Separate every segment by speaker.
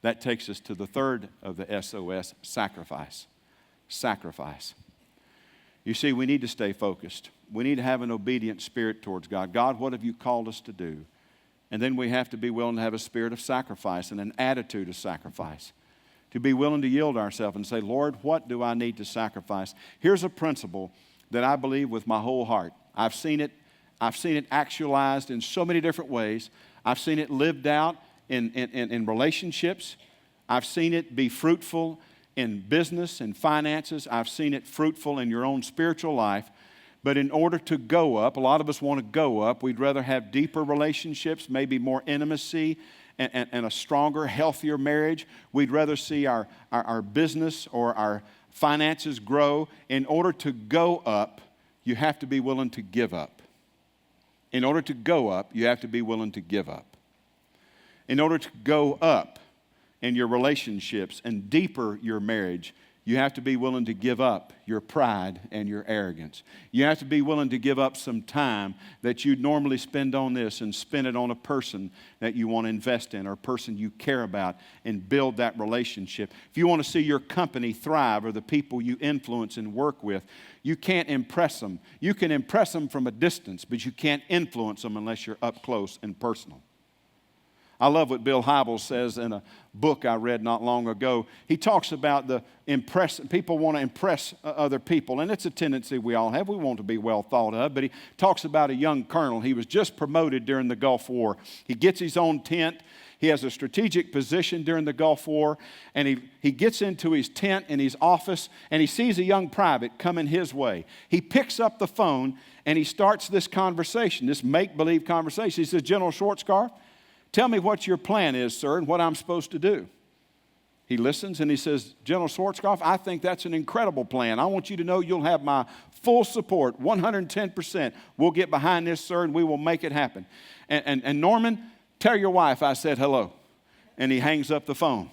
Speaker 1: That takes us to the third of the SOS, sacrifice. Sacrifice. You see, we need to stay focused. We need to have an obedient spirit towards God. God, what have you called us to do? And then we have to be willing to have a spirit of sacrifice and an attitude of sacrifice. To be willing to yield ourselves and say, Lord, what do I need to sacrifice? Here's a principle that I believe with my whole heart. I've seen it actualized in so many different ways. I've seen it lived out in relationships. I've seen it be fruitful in business and finances. I've seen it fruitful in your own spiritual life. But in order to go up, a lot of us want to go up. We'd rather have deeper relationships, maybe more intimacy, and a stronger, healthier marriage. We'd rather see our business or our finances grow. In order to go up, you have to be willing to give up. In order to go up, you have to be willing to give up. In order to go up in your relationships and deeper your marriage, you have to be willing to give up your pride and your arrogance. You have to be willing to give up some time that you'd normally spend on this and spend it on a person that you want to invest in or a person you care about and build that relationship. If you want to see your company thrive or the people you influence and work with, you can't impress them. You can impress them from a distance, but you can't influence them unless you're up close and personal. I love what Bill Hybels says in a book I read not long ago. He talks about people want to impress other people, and it's a tendency we all have. We want to be well thought of, but he talks about a young colonel. He was just promoted during the Gulf War. He gets his own tent. He has a strategic position during the Gulf War, and he gets into his tent in his office, and he sees a young private coming his way. He picks up the phone, and he starts this conversation, this make-believe conversation. He says, General Schwarzkopf, tell me what your plan is, sir, and what I'm supposed to do. He listens and he says, General Schwarzkopf, I think that's an incredible plan. I want you to know you'll have my full support, 110%. We'll get behind this, sir, and we will make it happen. And Norman, tell your wife I said hello. And he hangs up the phone.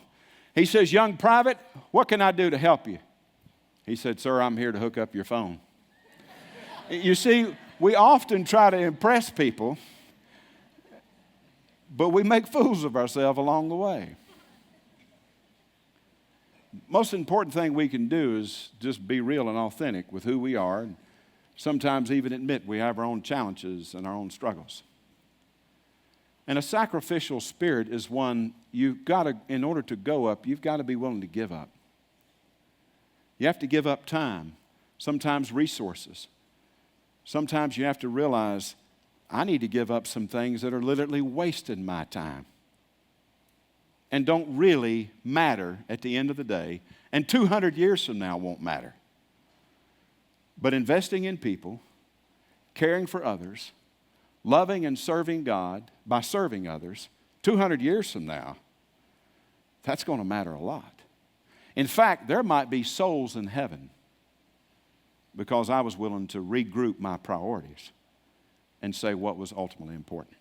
Speaker 1: He says, young private, what can I do to help you? He said, sir, I'm here to hook up your phone. You see, we often try to impress people, but we make fools of ourselves along the way. Most important thing we can do is just be real and authentic with who we are, and sometimes even admit we have our own challenges and our own struggles. And a sacrificial spirit is one in order to go up, you've got to be willing to give up. You have to give up time, sometimes resources. Sometimes you have to realize, I need to give up some things that are literally wasting my time and don't really matter at the end of the day, and 200 years from now won't matter. But investing in people, caring for others, loving and serving God by serving others, 200 years from now, that's going to matter a lot. In fact, there might be souls in heaven because I was willing to regroup my priorities and say what was ultimately important.